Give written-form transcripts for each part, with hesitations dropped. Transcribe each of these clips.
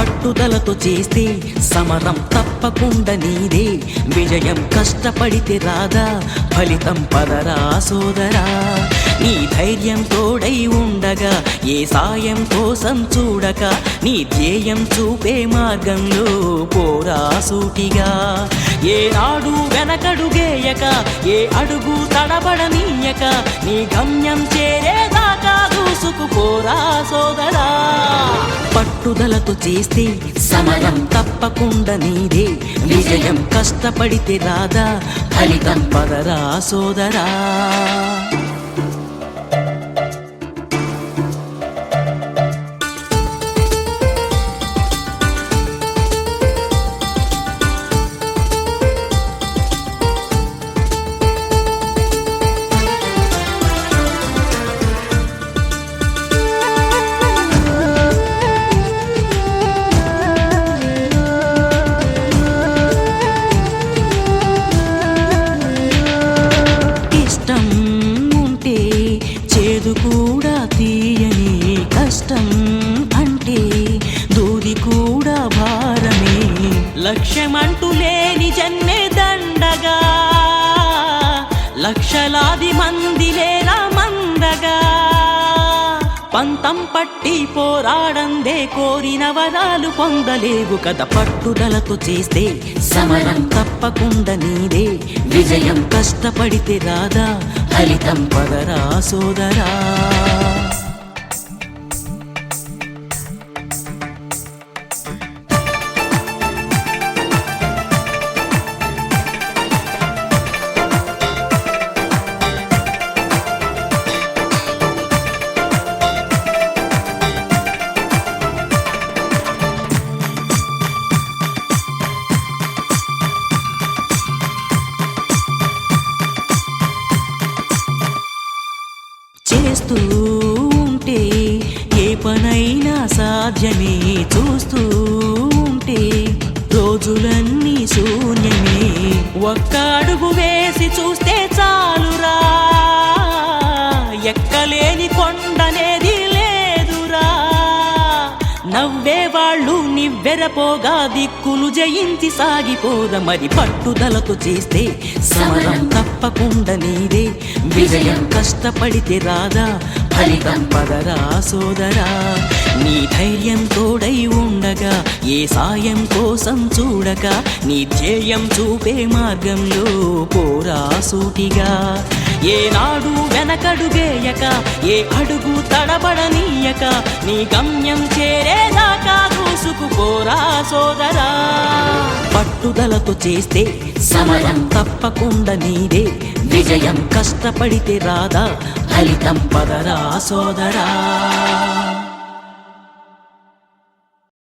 పట్టుదలతో చేస్తే సమరం తప్పకుండా నీదే విజయం కష్టపడితే రాదా ఫలితం పదరా సోదరా నీ ధైర్యం తోడై ఉండగా ఏ సాయం కోసం చూడక నీ ధ్యేయం చూపే మార్గంలో పోరా సూటిగా ఏనాడు వెనకడుగేయక ఏ అడుగు తడబడనీయక నీ గమ్యం చేరేదాకా దూసుకుపోరా సోదరా పట్టుదలతో చేస్తే సమరం తప్పకుండా నీదే విజయం కష్టపడితే రాదా ఫలితం పదరా సోదరా కూడా తీయని కష్టం అంటే దూది కూడా భారమే లక్ష్యమంటూ లేని జన్మే దండగా లక్షలాది మంది లేరా మందగా పంతం పట్టి పోరాడందే కోరిన వరాలు పొందలేవు కదా పట్టుదలతో చేస్తే సమరం తప్పకుండా నీదే విజయం కష్టపడితే రాదా ఫలితం పదరా సోదరా చేస్తూ ఉంటే ఏ పనైనా సాధ్యమే చూస్తూ ఉంటే రోజులన్నీ శూన్యమే ఒక్క అడుగు వేసి చూస్తే చాలురా ఎక్కలేని కొండనేది లేదురా నవ్వేవాళ్ళు నివ్వెరపోగా దిక్కులు జయించి సాగిపోద మరి పట్టుదలతో చేస్తే సమరం తప్పకుండా నీదే విజయం కష్టపడితే రాదా ఫలితం పదరా సోదరా నీ ధైర్యం తోడై ఉండగా ఏ సాయం కోసం చూడక నీ ధ్యేయం చూపే మార్గంలో పోరా సూటిగా ఏనాడు వెనకడుగేయక ఏ అడుగు తడబడనీయక నీ గమ్యం చేరేదాకా దూసుకుపోరా సోదరా పట్టుదలతో చేస్తే సమరం తప్పకుండా నీదే విజయం కష్టపడితే రాదా ఫలితం పదరా సోదరా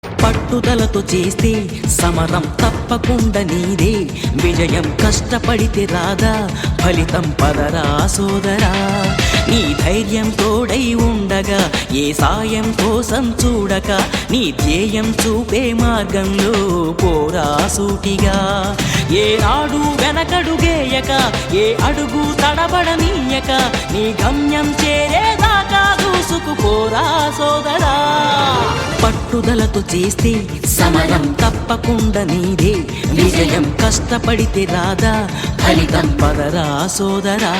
పట్టుదలతో చేస్తే సమరం తప్పకుండా నీదే విజయం కష్టపడితే రాదా ఫలితం పదరా సోదరా నీ ధైర్యం తోడై ఉండగా ఏ సాయం కోసం చూడక నీ ధ్యేయం చూపే మార్గంలో పోరా సూటిగా ఏనాడు వెనకడుగేయక ఏ అడుగు తడబడనీయక నీ గమ్యం చేరేదాకా దూసుకుపోరా సోదరా పట్టుదలతో చేస్తే సమరం తప్పకుండా నీదే విజయం కష్టపడితే రాదా ఫలితం పదరా సోదరా